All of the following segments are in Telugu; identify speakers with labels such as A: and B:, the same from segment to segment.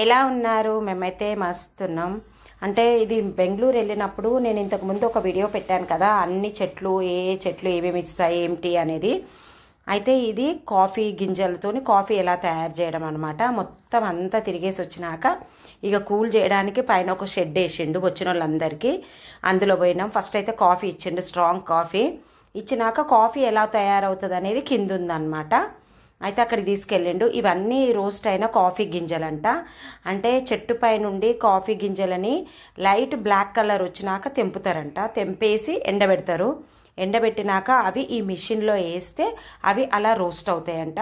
A: ఎలా ఉన్నారు? మేమైతే మస్తున్నాం. అంటే ఇది బెంగళూరు వెళ్ళినప్పుడు నేను ఇంతకు ముందు ఒక వీడియో పెట్టాను కదా, అన్ని చెట్లు ఏ చెట్లు ఏమేమి ఇస్తాయి ఏమిటి అనేది. అయితే ఇది కాఫీ గింజలతోని కాఫీ ఎలా తయారు చేయడం అనమాట. మొత్తం అంతా తిరిగేసి వచ్చినాక ఇక కూల్ చేయడానికి పైన ఒక షెడ్ వేసిండు వచ్చిన వాళ్ళందరికీ. అందులో పోయినాం. ఫస్ట్ అయితే కాఫీ ఇచ్చిండు, స్ట్రాంగ్ కాఫీ ఇచ్చినాక కాఫీ ఎలా తయారవుతుంది అనేది కింద ఉందన్నమాట. అయితే అక్కడికి తీసుకెళ్ళిండు. ఇవన్నీ రోస్ట్ అయిన కాఫీ గింజలంట. అంటే చెట్టుపై నుండి కాఫీ గింజలని లైట్ బ్లాక్ కలర్ వచ్చినాక తెంపుతారంట. తెంపేసి ఎండబెడతారు. ఎండబెట్టినాక అవి ఈ మిషన్లో వేస్తే అవి అలా రోస్ట్ అవుతాయంట.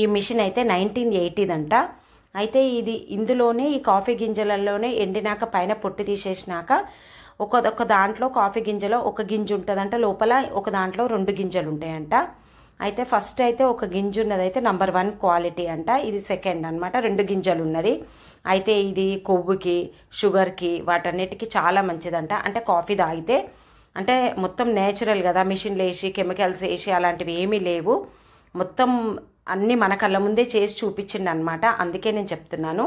A: ఈ మిషన్ అయితే 1980దంట. అయితే ఇందులోనే ఈ కాఫీ గింజలలోనే ఎండినాక పైన పొట్టు తీసేసినాక ఒక దాంట్లో కాఫీ గింజలో ఒక గింజ ఉంటుందంట, లోపల ఒక దాంట్లో 2 గింజలు ఉంటాయంట. అయితే ఫస్ట్ అయితే ఒక గింజ ఉన్నది అయితే నంబర్ 1 క్వాలిటీ అంట. ఇది సెకండ్ అనమాట, 2 గింజలు ఉన్నది. అయితే ఇది కొవ్వుకి, షుగర్కి, వాటన్నిటికీ చాలా మంచిదంట. అంటే కాఫీ తాగితే అంటే మొత్తం నేచురల్ కదా, మిషన్లు వేసి కెమికల్స్ వేసి అలాంటివి ఏమీ లేవు. మొత్తం అన్నీ మన కళ్ళ ముందే చేసి చూపించింది అనమాట. అందుకే నేను చెప్తున్నాను.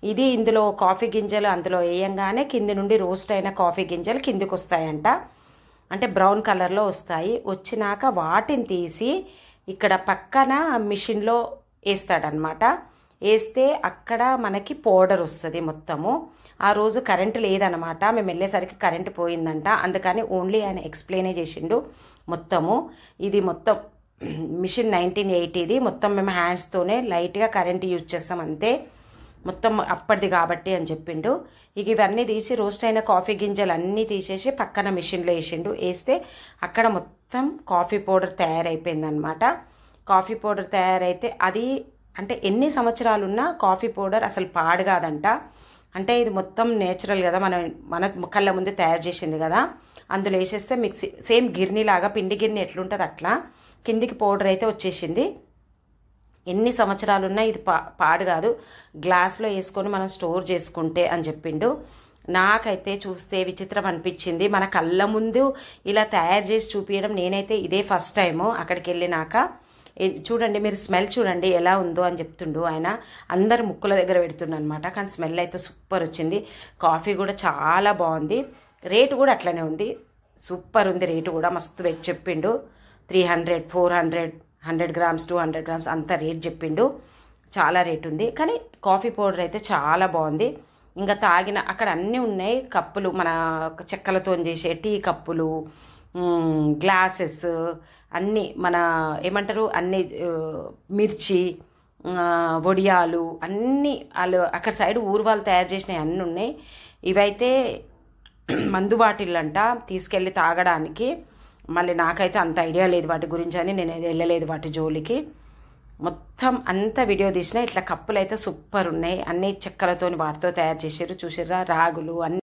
A: ఇది ఇందులో కాఫీ గింజలు అందులో వేయంగానే కింది నుండి రోస్ట్ అయిన కాఫీ గింజలు కిందికి వస్తాయంట. అంటే బ్రౌన్ కలర్లో వస్తాయి. వచ్చినాక వాటిని తీసి ఇక్కడ పక్కన మిషన్లో వేస్తాడనమాట. వేస్తే అక్కడ మనకి పౌడర్ వస్తుంది మొత్తము. ఆ రోజు కరెంటు లేదనమాట, మేము వెళ్ళేసరికి కరెంటు పోయిందంట. అందుకని ఓన్లీ ఆయన ఎక్స్ప్లెయినే చేసిండు మొత్తము. ఇది మొత్తం మిషన్ 1980ది. మొత్తం మేము హ్యాండ్స్తోనే లైట్గా కరెంటు యూజ్ చేస్తాం అంతే, మొత్తం అప్పటిది కాబట్టి అని చెప్పిండు. ఇక ఇవన్నీ తీసి రోస్ట్ అయిన కాఫీ గింజలు అన్నీ తీసేసి పక్కన మిషన్లో వేసిండు. వేస్తే అక్కడ మొత్తం కాఫీ పౌడర్ తయారైపోయిందనమాట. కాఫీ పౌడర్ తయారైతే అది అంటే ఎన్ని సంవత్సరాలున్నా కాఫీ పౌడర్ అసలు పాడు కాదంట. అంటే ఇది మొత్తం నేచురల్ కదా, మన కళ్ళ ముందే తయారు చేసింది కదా. అందులో వేసేస్తే మిక్సీ సేమ్ గిర్నీలాగా, పిండి గిర్ని ఎట్లుంటుంది అట్లా కిందికి పౌడర్ అయితే వచ్చేసింది. ఎన్ని సంవత్సరాలున్నా ఇది పాడు కాదు, గ్లాస్లో వేసుకొని మనం స్టోర్ చేసుకుంటే అని చెప్పిండు. నాకైతే చూస్తే విచిత్రం అనిపించింది. మన కళ్ళ ముందు ఇలా తయారు చేసి చూపించడం నేనైతే ఇదే ఫస్ట్ టైము. అక్కడికి వెళ్ళినాక చూడండి, మీరు స్మెల్ చూడండి ఎలా ఉందో అని చెప్తుండు ఆయన. అందరు ముక్కుల దగ్గర పెడుతుండ అనమాట. కానీ స్మెల్ అయితే సూపర్ వచ్చింది. కాఫీ కూడా చాలా బాగుంది. రేటు కూడా అట్లనే ఉంది, సూపర్ ఉంది. రేటు కూడా మస్తు పెట్టి చెప్పిండు. 300, 400, 100 గ్రామ్స్, 200 గ్రామ్స్ అంత రేట్ చెప్పిండు. చాలా రేట్ ఉంది. కానీ కాఫీ పౌడర్ అయితే చాలా బాగుంది. ఇంకా తాగిన అక్కడ అన్నీ ఉన్నాయి. కప్పులు, మన చెక్కలతో చేసే టీ కప్పులు, గ్లాసెస్ అన్నీ, మన ఏమంటారు అన్నీ, మిర్చి, వడియాలు అన్నీ వాళ్ళు అక్కడ సైడ్ ఊరు వాళ్ళు తయారు చేసినవి అన్నీ ఉన్నాయి. ఇవైతే మందు బాటిల్ అంట, తీసుకెళ్ళి తాగడానికి. మళ్ళీ నాకైతే అంత ఐడియా లేదు వాటి గురించి అని నేను వెళ్ళలేదు వాటి జోలికి. మొత్తం అంత వీడియో తీసిన. ఇట్లా కప్పులు అయితే సూపర్ ఉన్నాయి, అన్ని చెక్కలతోని వాటితో తయారు చేసారు. చూసారా, రాగులు అన్ని.